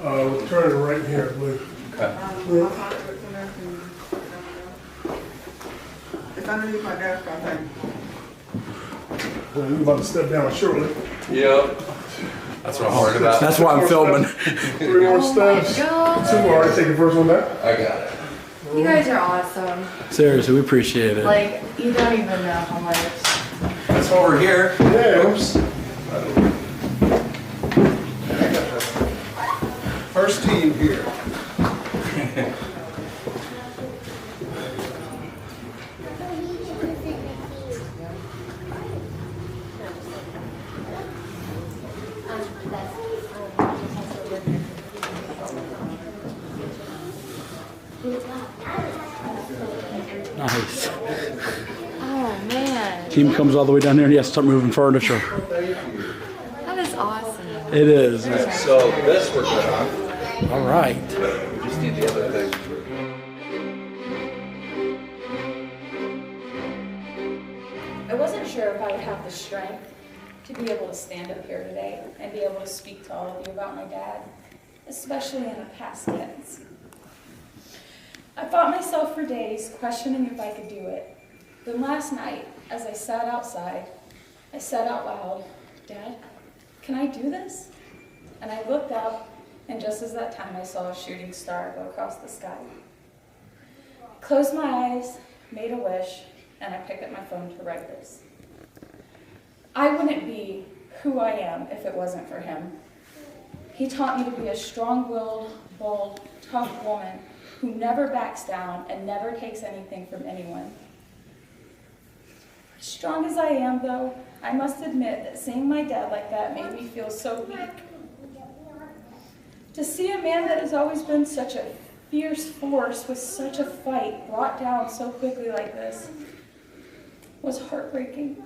We'll turn it right here, I believe. Okay. It's underneath my desk, I think. We're about to step down shortly. Yep. That's what I'm worried about. That's why I'm filming. 3 more steps. God. 2 more. Already take the first one back. I got it. You guys are awesome. Seriously, we appreciate it. Like, you don't even know how much. That's over here. Yeah. Oops. First team here. Nice. Oh, man. Team comes all the way down here and he has to start moving furniture. That is awesome. It is. So this we're good on. All right. We just need the other thing. I wasn't sure if I would have the strength to be able to stand up here today and be able to speak to all of you about my dad, especially in the past tense. I fought myself for days, questioning if I could do it. Then last night, as I sat outside, I said out loud, "Dad, can I do this?" And I looked up, and just as that time I saw a shooting star go across the sky. Closed my eyes, made a wish, and I picked up my phone to write this. I wouldn't be who I am if it wasn't for him. He taught me to be a strong-willed, bold, tough woman who never backs down and never takes anything from anyone. As strong as I am, though, I must admit that seeing my dad like that made me feel so weak. To see a man that has always been such a fierce force with such a fight brought down so quickly like this was heartbreaking.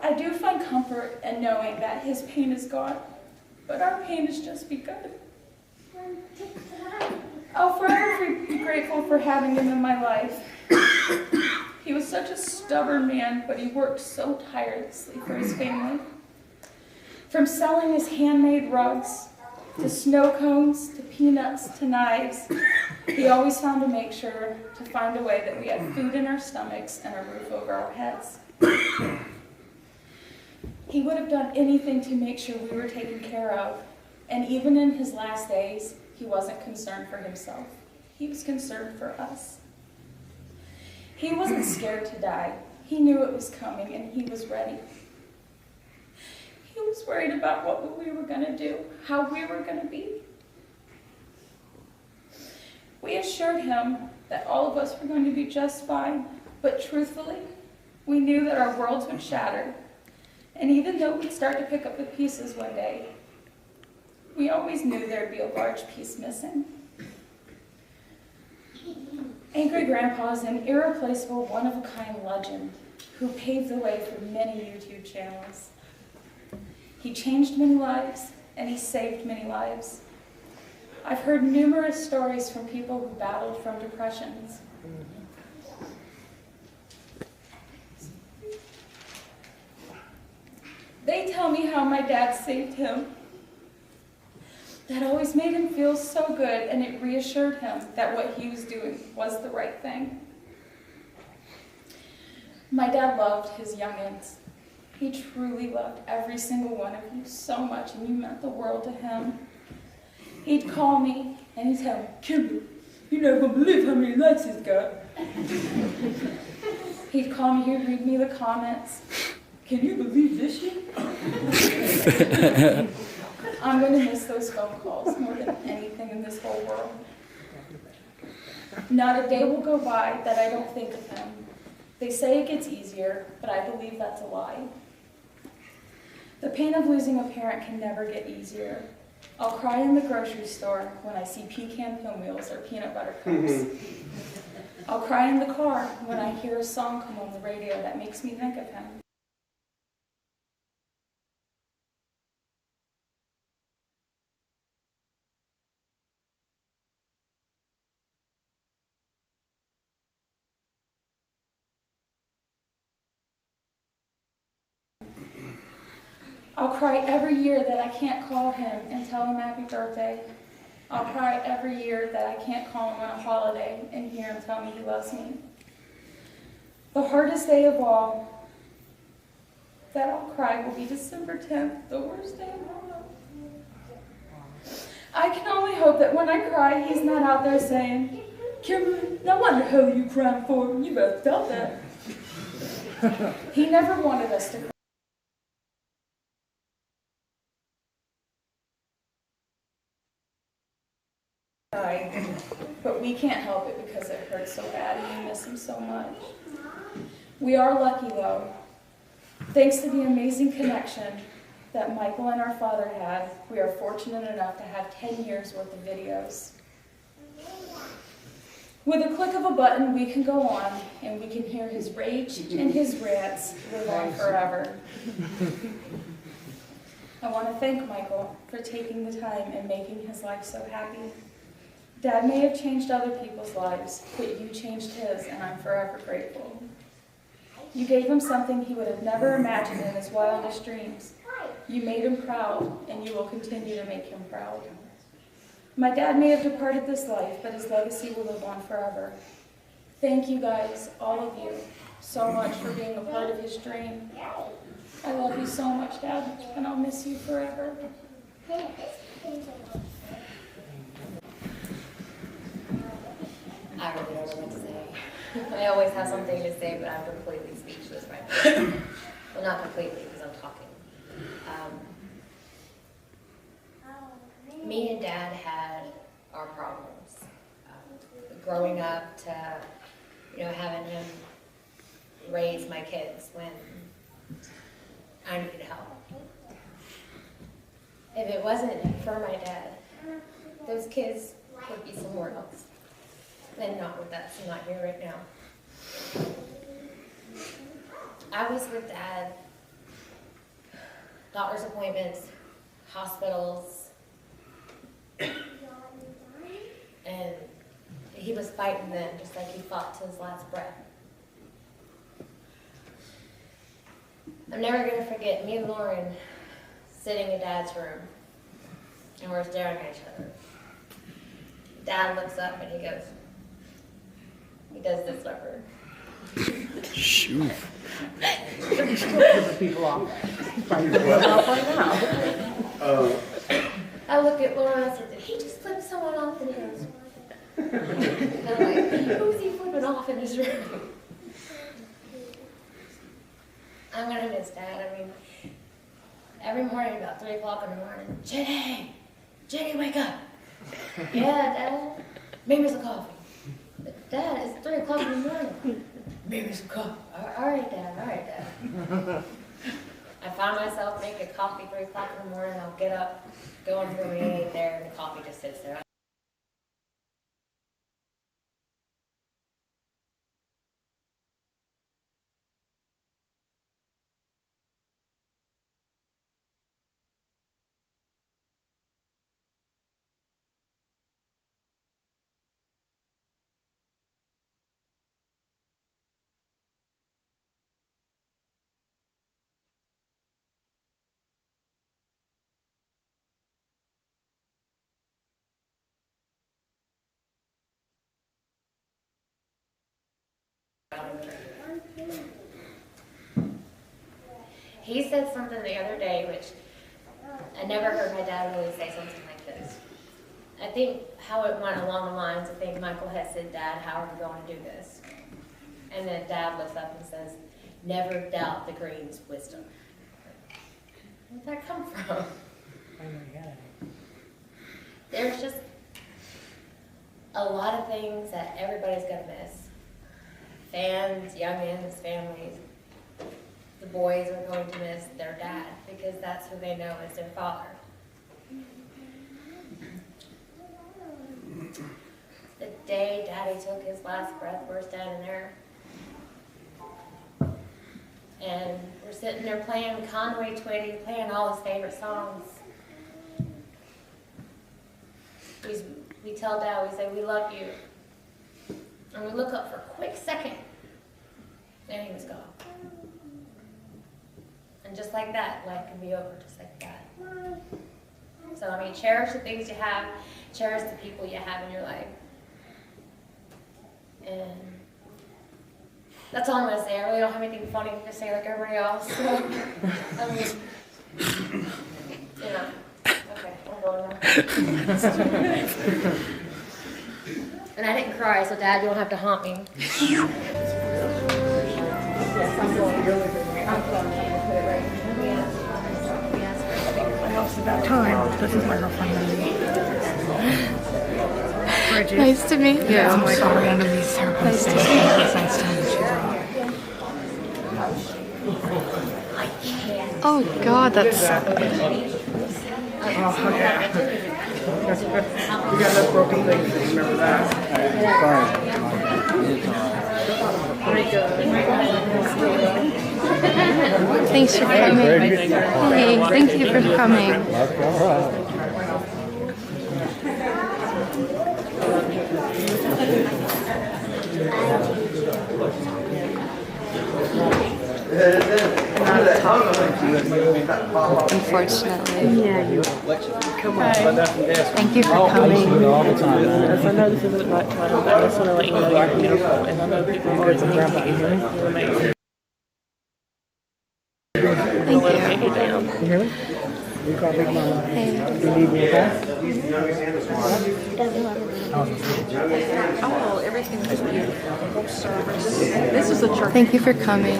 I do find comfort in knowing that his pain is gone, but our pain has just begun. I'll forever be grateful for having him in my life. He was such a stubborn man, but he worked so tirelessly for his family. From selling his handmade rugs, to snow cones, to peanuts, to knives, he always found to make sure to find a way that we had food in our stomachs and a roof over our heads. He would have done anything to make sure we were taken care of, and even in his last days, he wasn't concerned for himself. He was concerned for us. He wasn't scared to die. He knew it was coming, and he was ready. He was worried about what we were going to do, how we were going to be. We assured him that all of us were going to be just fine, but truthfully, we knew that our worlds would shatter. And even though we'd start to pick up the pieces one day, we always knew there'd be a large piece missing. Angry Grandpa is an irreplaceable, one-of-a-kind legend who paved the way for many YouTube channels. He changed many lives, and he saved many lives. I've heard numerous stories from people who battled from depressions. They tell me how my dad saved him. That always made him feel so good, and it reassured him that what he was doing was the right thing. My dad loved his youngins. He truly loved every single one of you so much, and you meant the world to him. He'd call me, and he'd tell me, "Kimberly, you're not going to believe how many likes he's got." He'd call me, he'd read me the comments. "Can you believe this shit?" I'm going to miss those phone calls more than anything in this whole world. Not a day will go by that I don't think of him. They say it gets easier, but I believe that's a lie. The pain of losing a parent can never get easier. I'll cry in the grocery store when I see pecan pinwheels or peanut butter cups. I'll cry in the car when I hear a song come on the radio that makes me think of him. I'll cry every year that I can't call him and tell him happy birthday. I'll cry every year that I can't call him on a holiday and hear him tell me he loves me. The hardest day of all that I'll cry will be December 10th, the worst day of my life. I can only hope that when I cry, he's not out there saying, Kimberly, now what the hell are you crying for? You better stop that. He never wanted us to cry, but we can't help it because it hurts so bad and we miss him so much. We are lucky though. Thanks to the amazing connection that Michael and our father had, we are fortunate enough to have 10 years worth of videos. With a click of a button, we can go on and we can hear his rage and his rants live on forever. I want to thank Michael for taking the time and making his life so happy. Dad may have changed other people's lives, but you changed his, and I'm forever grateful. You gave him something he would have never imagined in his wildest dreams. You made him proud, and you will continue to make him proud. My dad may have departed this life, but his legacy will live on forever. Thank you guys, all of you, so much for being a part of his dream. I love you so much, Dad, and I'll miss you forever. I really don't know what to say. I always have something to say, but I'm completely speechless right now. Well, not completely, because I'm talking. Me and Dad had our problems. Growing up to, having him raise my kids when I needed help. If it wasn't for my dad, those kids would be somewhere else. And not with us, I'm not here right now. I was with Dad, doctor's appointments, hospitals, and he was fighting them just like he fought to his last breath. I'm never going to forget me and Lauren sitting in Dad's room, and we're staring at each other. Dad looks up and he goes, he does this over. Shoot. People off. I look at Lauren and I said, did he just flip someone off? And he goes, and I'm like, who's he flipping off in his room? I'm going to miss Dad. I mean, every morning about 3 o'clock in the morning, Jenny, wake up. Yeah, Dad. Make me some coffee. Dad, it's 3 o'clock in the morning. Make me some coffee. All right, Dad. I find myself making coffee 3 o'clock in the morning. I'll get up, go into the room, he ain't there, and the coffee just sits there. He said something the other day, which I never heard my dad really say something like this. I think how it went along the lines, I think Michael had said, Dad, how are we going to do this? And then Dad looks up and says, never doubt the Green's wisdom. Where'd that come from? There's just a lot of things that everybody's going to miss. Fans, youngins, families. The boys are going to miss their dad because that's who they know as their father. The day Daddy took his last breath, we're standing there. And we're sitting there playing Conway Twitty, playing all his favorite songs. We tell Dad, we say, we love you. And we look up for a quick second, and he was gone. And just like that, life can be over, just like that. So, I mean, cherish the things you have, cherish the people you have in your life. And that's all I'm gonna say. I really don't have anything funny to say like everybody else. So, I mean, you know, okay, I'm going now. And I didn't cry, so Dad, you don't have to haunt me. Yes, I'm going really good. I'm going to put it right here. It's about time. This is my girlfriend, Bridget. Nice to meet you. Yeah, I'm like all around in these circles. Nice to meet It's nice to meet you. Oh God, that's Oh, yeah. You got that broken thing, remember that? thanks for coming. Hey, thank you for coming. Unfortunately. Yeah, you. Come on. Thank you for coming. All the time, man. Yes, I know this isn't much fun, but I just want to let you know you're beautiful. And I know people are always thinking about you. You're amazing. Thank You you. down. You hear me? You call Big Mama. Hey. You need me, okay? Oh, everything was beautiful. The whole service. This is a church. Thank you for coming.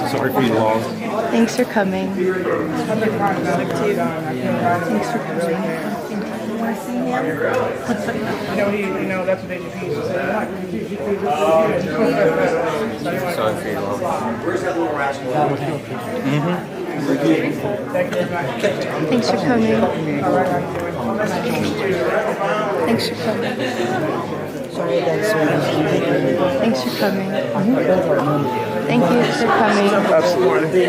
Sorry for you long. Thanks for coming. Thanks for coming. You want to see him? You know, that's what they used to say. Sorry for you long. Thanks for coming. Thanks for coming. Thanks for coming. Thank you for coming. Absolutely.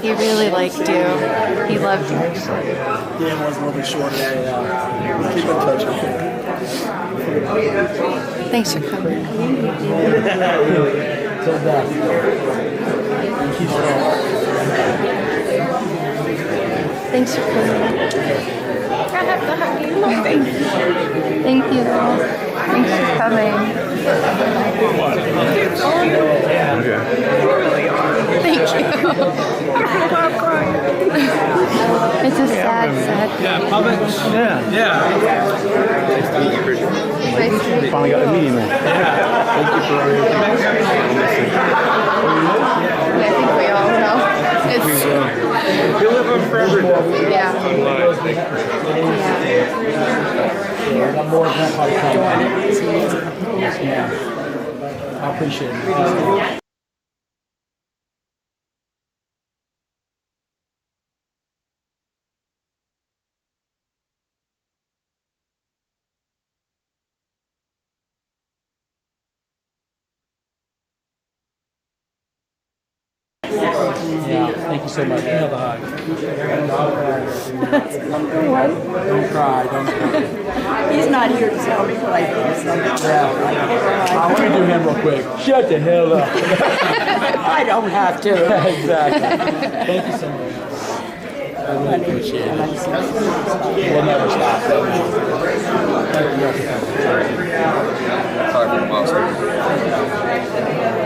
He really liked you. He loved you. Dan was a little bit short. Keep in touch. Thanks for coming. Thanks for coming. I have to hug you. Thank you. Thank you. Thanks for coming. Thank you. It's a sad. Yeah, public. Yeah. Nice. Finally got a meeting there. Thank you for I think we all know. It's you live on forever. yeah. I'm more than I appreciate it. Yeah, thank you so much. You have a hug. Don't cry, don't cry. He's not here to tell me what I think. I want to do him real quick. Shut the hell up. I don't have to. Exactly. Thank you so much. I really appreciate it. We'll never stop. Sorry for the milestone.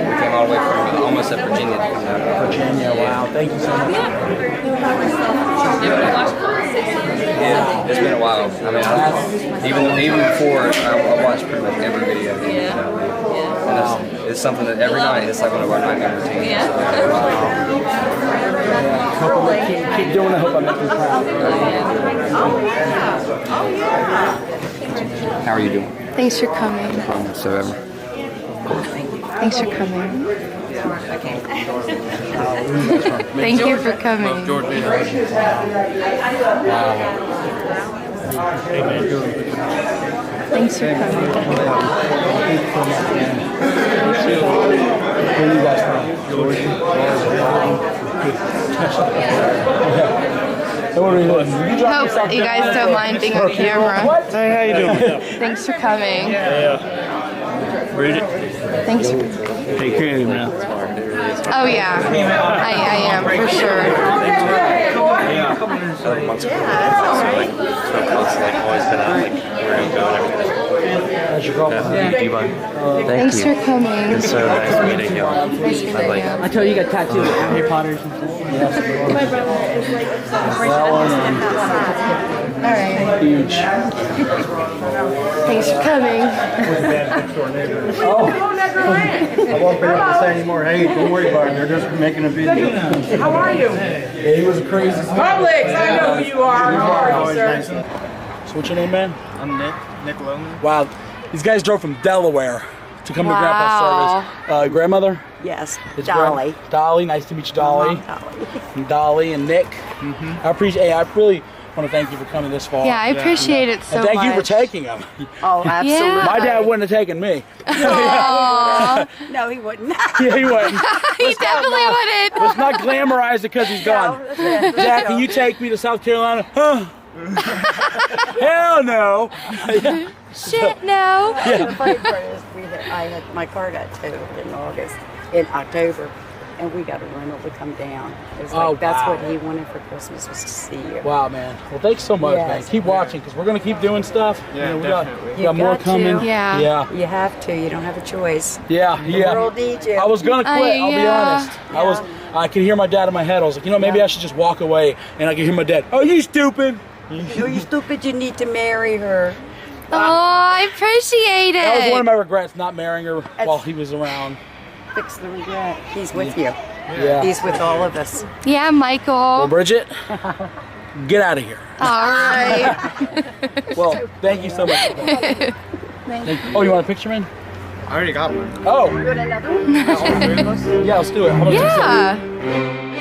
We came all the way from almost up Virginia to come down. Virginia, wow. Thank you so much. Yeah, it's been a while. I mean, even before, I watched pretty much every video. And it's something that every night, it's like one of our nightmare routines. Keep doing it. I hope I make you proud. How are you doing? Thanks for coming. So ever. Thanks for coming. Thank you for coming. Thanks for coming. Where are you guys from? Hope you guys don't mind being on camera. Hey, how you doing? Thanks for coming. Yeah. Bridget. Thanks for Take care of you, man. Oh yeah, I am for sure. Yeah, that's all right. So close, like always been out, like where to go and everything. That's your girlfriend. Yeah. Thank Thanks you. for coming. It's so nice meeting you. Nice meeting you. I told you you got tattooed with Harry Potter's and stuff. My brother is like obsessed with All right. Huge. Thanks for coming. I won't be able to say anymore. Hey, don't worry about it. They're just making a video. How are you? Yeah, he was a crazy. Publix, I know who you are. How are you, sir? So what's your name, man? I'm Nick Loman. Wow, these guys drove from Delaware to come to Grandpa's service. Grandmother? Yes, It's Dolly. Dolly, nice to meet you, Dolly. Dolly and Nick. I appreciate. Hey, I really want to thank you for coming this far. Yeah, I appreciate it so and thank much. you for taking them. Oh, absolutely. Yeah. My dad wouldn't have taken me. Aw. No, he wouldn't. Yeah, he wouldn't. He definitely wouldn't. Let's not glamorize it because he's gone. Dad, can you take me to South Carolina? Huh? Hell no. Shit, no. The funny part is, I had my car got towed in October, and we got a rental to come down. It was like, that's what he wanted for Christmas, was to see you. Wow, man. Well, thanks so much, Yes. man. Keep watching because we're going to keep doing stuff. Yeah, we definitely. got more coming. Yeah. Yeah. You have to. You don't have a choice. Yeah. The world needs you. I was going to quit, I'll be yeah. honest. I could hear my dad in my head. I was like, maybe I should just walk away. And I could hear my dad, oh, you stupid. No, you stupid. You need to marry her. Oh, I appreciate it. That was one of my regrets, not marrying her while he was around. Fix the regret. He's with you. Yeah. He's with all of us. Yeah, Michael. Well, Bridget, get out of here. All right. Well, thank you so much. Oh, you want a picture, man? I already got one. Oh. You want another one? Yeah, let's do it. How much Yeah.